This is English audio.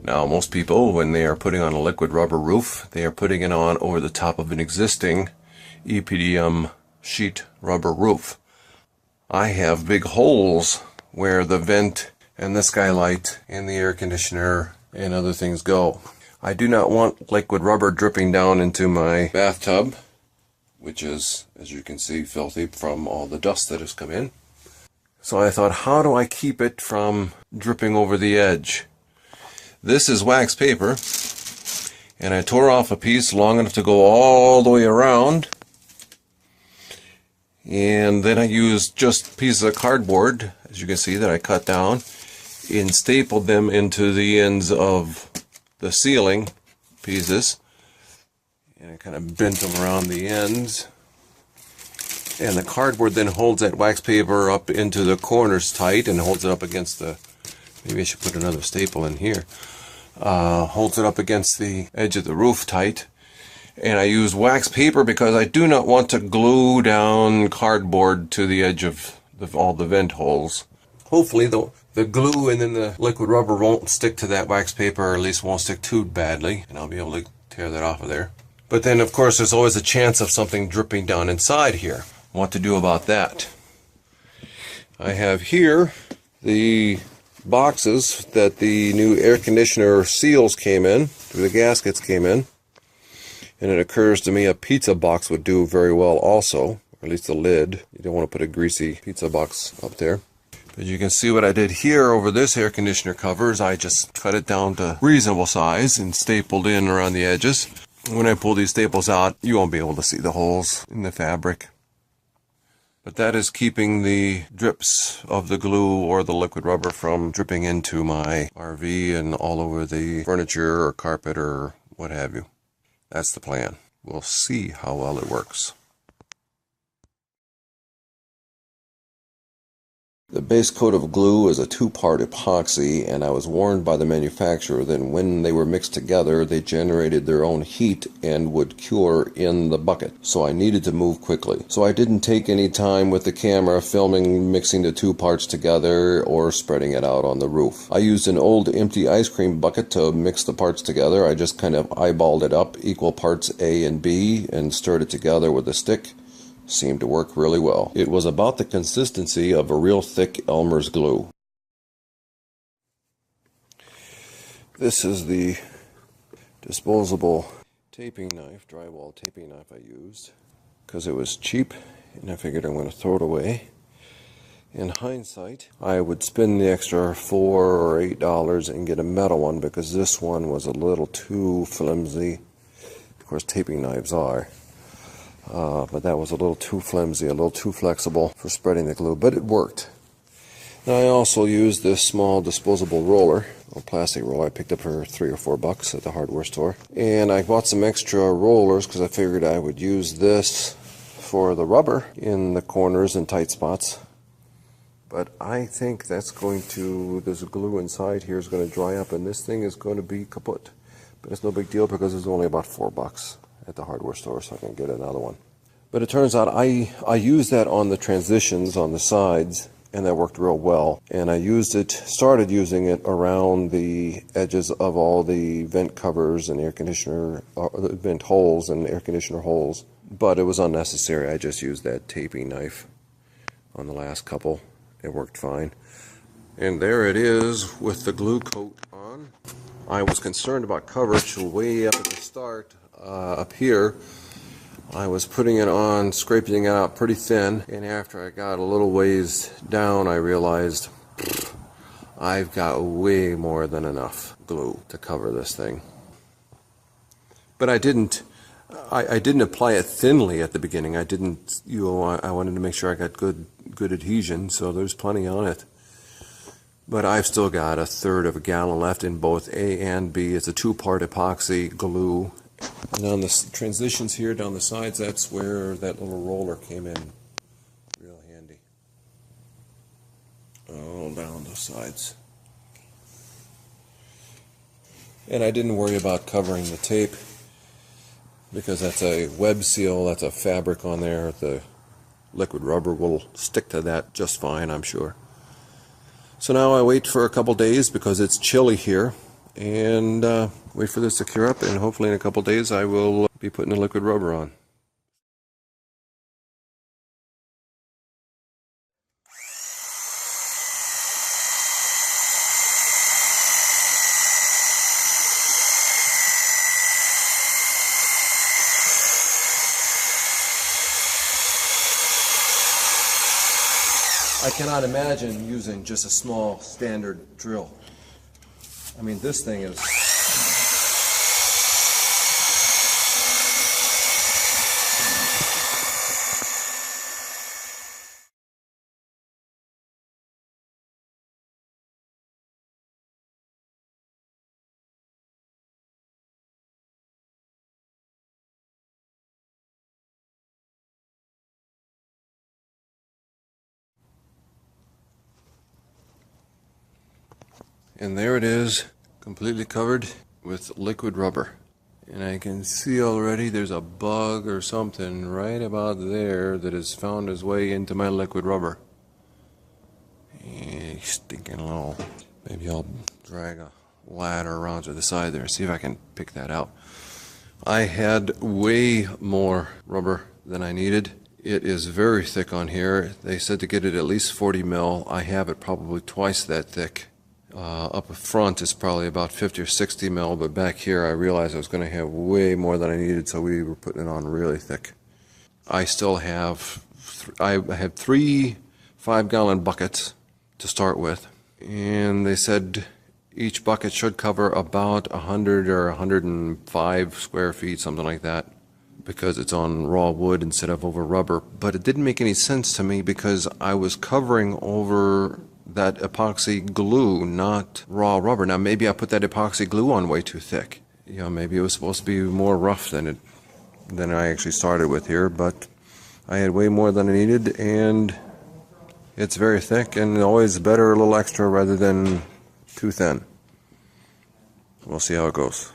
Now, most people, when they are putting on a liquid rubber roof, they are putting it on over the top of an existing EPDM sheet rubber roof. I have big holes where the vent and the skylight and the air conditioner and other things go. I do not want liquid rubber dripping down into my bathtub, which is, as you can see, filthy from all the dust that has come in. So I thought, how do I keep it from dripping over the edge? This is wax paper, and I tore off a piece long enough to go all the way around, and then I used just pieces of cardboard, as you can see, that I cut down and stapled them into the ends of the ceiling pieces, and I kind of bent them around the ends, and the cardboard then holds that wax paper up into the corners tight and holds it up against the, maybe I should put another staple in here, holds it up against the edge of the roof tight. And I use wax paper because I do not want to glue down cardboard to the edge of all the vent holes. Hopefully the glue and then the liquid rubber won't stick to that wax paper, or at least won't stick too badly, and I'll be able to tear that off of there. But then, of course, there's always a chance of something dripping down inside here. What to do about that? I have here the boxes that the new air conditioner seals came in, the gaskets came in, and it occurs to me a pizza box would do very well also, or at least the lid. You don't want to put a greasy pizza box up there. But you can see what I did here over this air conditioner cover is I just cut it down to reasonable size and stapled in around the edges. When I pull these staples out, you won't be able to see the holes in the fabric. But that is keeping the drips of the glue or the liquid rubber from dripping into my RV and all over the furniture or carpet or what have you. That's the plan. We'll see how well it works. The base coat of glue is a two-part epoxy, and I was warned by the manufacturer that when they were mixed together, they generated their own heat and would cure in the bucket. So I needed to move quickly. So I didn't take any time with the camera filming mixing the two parts together or spreading it out on the roof. I used an old empty ice cream bucket to mix the parts together. I just kind of eyeballed it up, equal parts A and B, and stirred it together with a stick. Seemed to work really well. It was about the consistency of a real thick Elmer's glue. This is the disposable taping knife, drywall taping knife I used, because it was cheap and I figured I'm going to throw it away. In hindsight, I would spend the extra $4 or $8 and get a metal one because this one was a little too flimsy. Of course, taping knives are. But that was a little too flimsy, a little too flexible for spreading the glue, but it worked. Now I also used this small disposable roller, a plastic roller I picked up for $3 or $4 at the hardware store. And I bought some extra rollers because I figured I would use this for the rubber in the corners and tight spots. But I think that's going to, this glue inside here is going to dry up and this thing is going to be kaput. But it's no big deal because it's only about $4 at the hardware store, so I can get another one. But it turns out I used that on the transitions on the sides, and that worked real well. And I started using it around the edges of all the vent covers and air conditioner, vent holes and air conditioner holes. But it was unnecessary. I just used that taping knife on the last couple. It worked fine. And there it is with the glue coat on. I was concerned about coverage way up at the start. Up here, I was putting it on, scraping it out pretty thin, and after I got a little ways down, I realized I've got way more than enough glue to cover this thing. But I didn't apply it thinly at the beginning. I wanted to make sure I got good adhesion, so there's plenty on it. But I've still got 1/3 of a gallon left in both A and B. It's a two-part epoxy glue. And on the transitions here down the sides, that's where that little roller came in real handy. All down the sides. And I didn't worry about covering the tape because that's a web seal, that's a fabric on there. The liquid rubber will stick to that just fine, I'm sure. So now I wait for a couple days because it's chilly here. and wait for this to cure up, and hopefully in a couple days I will be putting the liquid rubber on. I cannot imagine using just a small standard drill. I mean, this thing is... And there it is, completely covered with liquid rubber. And I can see already there's a bug or something right about there that has found its way into my liquid rubber. Stinking little... Maybe I'll drag a ladder around to the side there and see if I can pick that out. I had way more rubber than I needed. It is very thick on here. They said to get it at least 40 mil. I have it probably twice that thick. Up front it's probably about 50 or 60 mil, but back here I realized I was going to have way more than I needed, so we were putting it on really thick. I still have, I had 3 5-gallon buckets to start with, and they said each bucket should cover about 100 or 105 square feet, something like that, because it's on raw wood instead of over rubber. But it didn't make any sense to me because I was covering over that epoxy glue, not raw rubber. Now maybe I put that epoxy glue on way too thick. You know, maybe it was supposed to be more rough than I actually started with here, but I had way more than I needed, and it's very thick, and always better a little extra rather than too thin. We'll see how it goes.